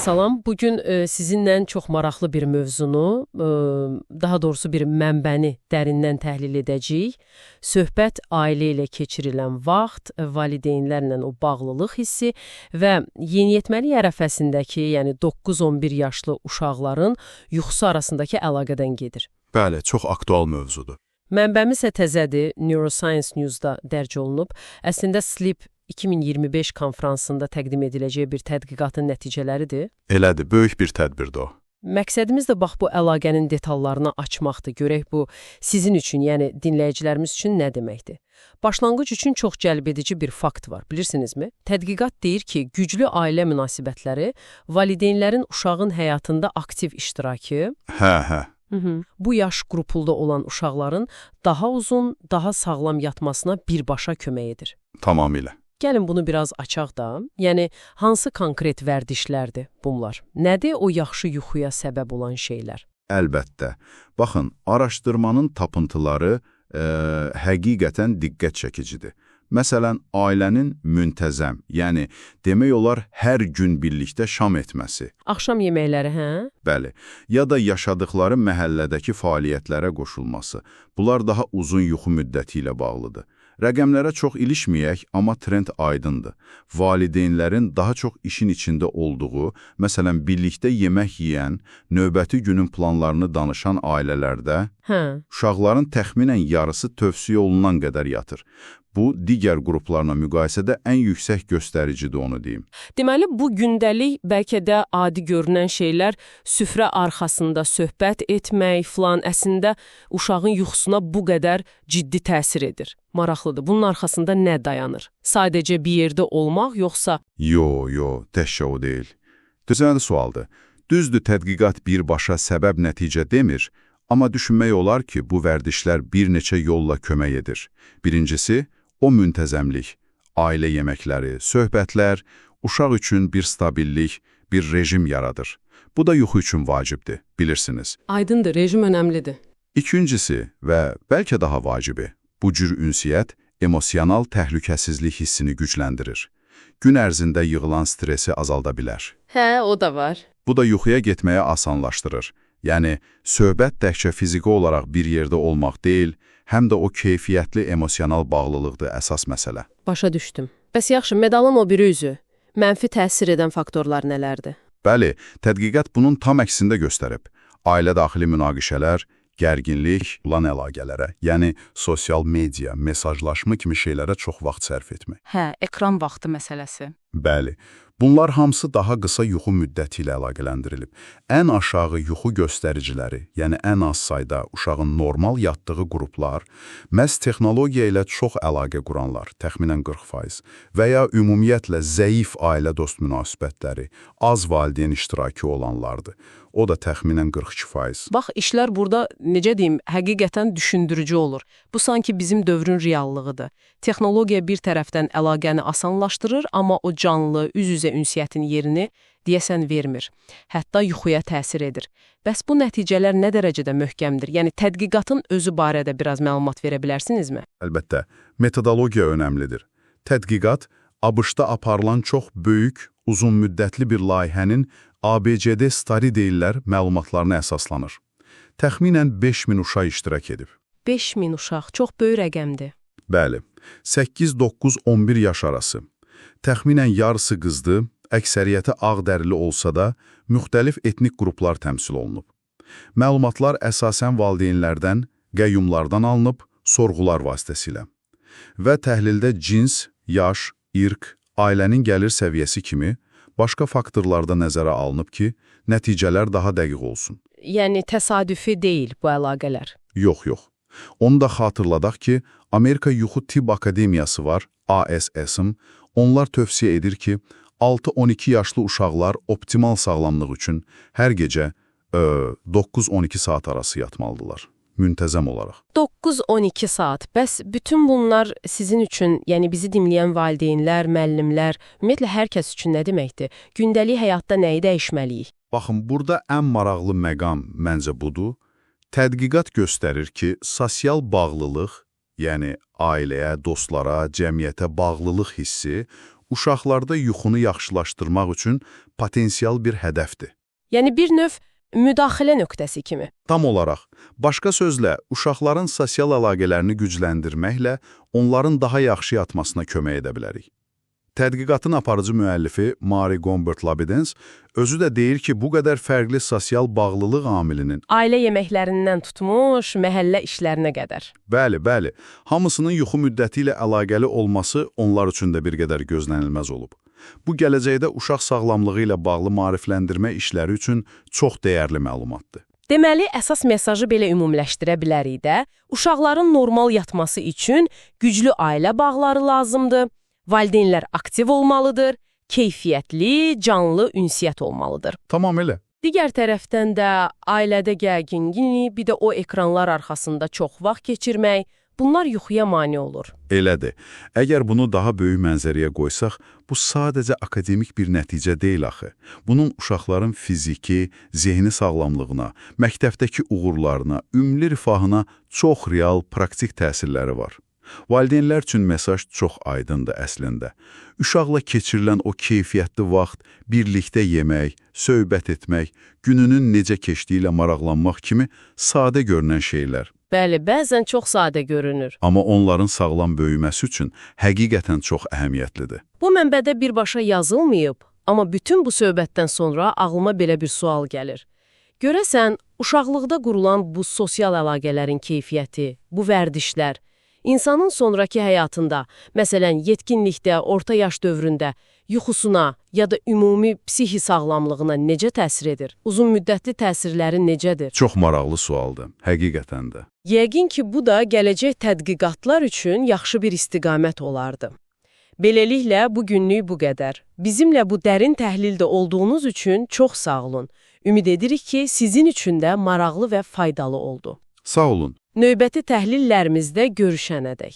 Salam, bugün sizinlə çox maraqlı bir mövzunu, daha doğrusu bir mənbəni dərindən təhlil edəcəyik. Söhbət ailə ilə keçirilən vaxt, valideynlərlə o bağlılıq hissi və yeniyetməlik ərəfəsindəki, yəni 9-11 yaşlı uşaqların yuxusu arasındakı əlaqədən gedir. Bəli, çox aktual mövzudur. Mənbəmiz isə təzədir, Neuroscience News-da dərc olunub. Əslində Sleep 2025 konfransında təqdim ediləcəyi bir tədqiqatın nəticələridir. Elədir, böyük bir tədbirdir o. Məqsədimiz də bax bu əlaqənin detallarını açmaqdır. Görək bu sizin üçün, yəni dinləyicilərimiz üçün nə deməkdir? Başlanğıc üçün çox cəlbedici bir fakt var, bilirsinizmi? Tədqiqat deyir ki, güclü ailə münasibətləri valideynlərin uşağın həyatında aktiv iştirakı, bu yaş qrupunda olan uşaqların daha uzun, daha sağlam yatmasına birbaşa kömək edir. Tamamilə. Gəlin bunu biraz açaq da, yəni hansı konkret vərdişlərdir bunlar? Nədir o yaxşı yuxuya səbəb olan şeylər? Əlbəttə. Baxın, araşdırmanın tapıntıları həqiqətən diqqət çəkicidir. Məsələn, ailənin müntəzəm, yəni demək olar hər gün birlikdə şam etməsi. Axşam yeməkləri, hə? Bəli, ya da yaşadıkları məhəllədəki fəaliyyətlərə qoşulması. Bunlar daha uzun yuxu müddəti ilə bağlıdır. Rəqəmlərə çox ilişməyək, amma trend aydındır. Valideynlərin daha çox işin içində olduğu, məsələn, birlikdə yemək yeyən, növbəti günün planlarını danışan ailələrdə uşaqların təxminən yarısı tövsiyə olunan qədər yatır. Bu, digər qruplarla müqayisədə ən yüksək göstəricidir, onu deyim. Deməli, bu gündəlik, bəlkə də adi görünən şeylər, süfrə arxasında söhbət etmək filan, əslində uşağın yuxusuna bu qədər ciddi təsir edir. Maraqlıdır. Bunun arxasında nə dayanır? Sadəcə bir yerdə olmaq, yoxsa? Yo, təkcə o deyil. Düzənli sualdır. Düzdür, tədqiqat birbaşa səbəb-nəticə demir, amma düşünmək olar ki, bu vərdişlər bir neçə yolla kömək edir. Birincisi, o müntəzəmlik, ailə yeməkləri, söhbətlər, uşaq üçün bir stabillik, bir rejim yaradır. Bu da yuxu üçün vacibdir, bilirsiniz. Aydındır, rejim önəmlidir. İkincisi və bəlkə daha vacibi, bu cür ünsiyyət emosional təhlükəsizlik hissini gücləndirir. Gün ərzində yığılan stresi azalda bilər. Hə, o da var. Bu da yuxuya getməyə asanlaşdırır. Yəni, söhbət təkcə fiziki olaraq bir yerdə olmaq deyil, həm də o keyfiyyətli emosional bağlılıqdır əsas məsələ. Başa düşdüm. Bəs yaxşı, medalın o biri üzü, mənfi təsir edən faktorlar nələrdir? Bəli, tədqiqat bunun tam əksində göstərib. Ailə daxili münaqişələr, gərginlik, ulan əlaqələrə, yəni sosial media, mesajlaşma kimi şeylərə çox vaxt sərf etmək. Hə, ekran vaxtı məsələsi. Bəli. Bunlar hamısı daha qısa yuxu müddəti ilə əlaqələndirilib. Ən aşağı yuxu göstəriciləri, yəni ən az sayda uşağın normal yatdığı qruplar, məhz texnologiya ilə çox əlaqə quranlar, təxminən 40%, və ya ümumiyyətlə zəif ailə dost münasibətləri, az valideyn iştirakı olanlardır. O da təxminən 42%. Bax, işlər burada, necə deyim, həqiqətən düşündürücü olur. Bu sanki bizim dövrün reallığıdır. Texnologiya bir tərəfdən əlaqəni asanlaşdırır, amma o canlı, üz-üzə ünsiyyətin yerini deyəsən vermir. Hətta yuxuya təsir edir. Bəs bu nəticələr nə dərəcədə möhkəmdir? Yəni, tədqiqatın özü barədə biraz məlumat verə bilərsinizmi? Əlbəttə, metodologiya önəmlidir. Tədqiqat, ABŞ-da aparılan çox böyük, uzun müddətli bir layihənin ABCD Study deyirlər məlumatlarına əsaslanır. Təxminən 5000 uşaq iştirak edib. 5000 uşaq, çox böyük rəqəmdir. Bəli, 8-9-11 yaş arası. Təxminən yarısı qızdı, əksəriyyəti ağdərili olsa da, müxtəlif etnik qruplar təmsil olunub. Məlumatlar əsasən valideynlərdən, qəyyumlardan alınıb, sorğular vasitəsilə. Və təhlildə cins, yaş, irq, ailənin gəlir səviyyəsi kimi başqa faktorlarda nəzərə alınıb ki, nəticələr daha dəqiq olsun. Yəni, təsadüfi deyil bu əlaqələr. Yox. Onu da xatırladaq ki, Amerika Yuxu Tibb Akademiyası var, ASSM, onlar tövsiyə edir ki, 6-12 yaşlı uşaqlar optimal sağlamlıq üçün hər gecə 9-12 saat arası yatmalıdırlar, müntəzəm olaraq. 9-12 saat. Bəs bütün bunlar sizin üçün, yəni bizi dinləyən valideynlər, müəllimlər, ümumiyyətlə hər kəs üçün nə deməkdir? Gündəlik həyatda nəyi dəyişməliyik? Baxın, burada ən maraqlı məqam məncə budur. Tədqiqat göstərir ki, sosial bağlılıq, yəni ailəyə, dostlara, cəmiyyətə bağlılıq hissi uşaqlarda yuxunu yaxşılaşdırmaq üçün potensial bir hədəfdir. Yəni bir növ müdaxilə nöqtəsi kimi. Tam olaraq, başqa sözlə, uşaqların sosial əlaqələrini gücləndirməklə onların daha yaxşı yatmasına kömək edə bilərik. Tədqiqatın aparıcı müəllifi Mari Gombert-Labidens özü də deyir ki, bu qədər fərqli sosial bağlılıq amilinin Ailə yeməklərindən tutmuş, məhəllə işlərinə qədər. Bəli, hamısının yuxu müddəti ilə əlaqəli olması onlar üçün də bir qədər gözlənilməz olub. Bu, gələcəkdə uşaq sağlamlığı ilə bağlı maarifləndirmə işləri üçün çox dəyərli məlumatdır. Deməli, əsas mesajı belə ümumiləşdirə bilərik də, uşaqların normal yatması üçün güclü ailə bağları lazımdır, valideynlər aktiv olmalıdır, keyfiyyətli, canlı ünsiyyət olmalıdır. Tamamilə. Digər tərəfdən də ailədə gərginlik, bir də o ekranlar arxasında çox vaxt keçirmək, bunlar yuxuya mane olur. Elədir. Əgər bunu daha böyük mənzərəyə qoysaq, bu sadəcə akademik bir nəticə deyil axı. Bunun uşaqların fiziki, zehni sağlamlığına, məktəbdəki uğurlarına, ümumi rifahına çox real, praktik təsirləri var. Valideynlər üçün mesaj çox aydındır əslində. Uşaqla keçirilən o keyfiyyətli vaxt, birlikdə yemək, söhbət etmək, gününün necə keçdiyi ilə maraqlanmaq kimi sadə görünən şeylər. Bəli, bəzən çox sadə görünür. Amma onların sağlam böyüməsi üçün həqiqətən çox əhəmiyyətlidir. Bu mənbədə birbaşa yazılmayıb, amma bütün bu söhbətdən sonra ağlıma belə bir sual gəlir. Görəsən, uşaqlıqda qurulan bu sosial əlaqələrin keyfiyyəti, bu vərdişlər, İnsanın sonraki həyatında, məsələn, yetkinlikdə, orta yaş dövründə, yuxusuna ya da ümumi psixi sağlamlığına necə təsir edir? Uzun müddətli təsirləri necədir? Çox maraqlı sualdır, həqiqətən də. Yəqin ki, bu da gələcək tədqiqatlar üçün yaxşı bir istiqamət olardı. Beləliklə, bugünlük bu qədər. Bizimlə bu dərin təhlildə olduğunuz üçün çox sağ olun. Ümid edirik ki, sizin üçün də maraqlı və faydalı oldu. Sağ olun. Növbəti təhlillərimizdə görüşənədək.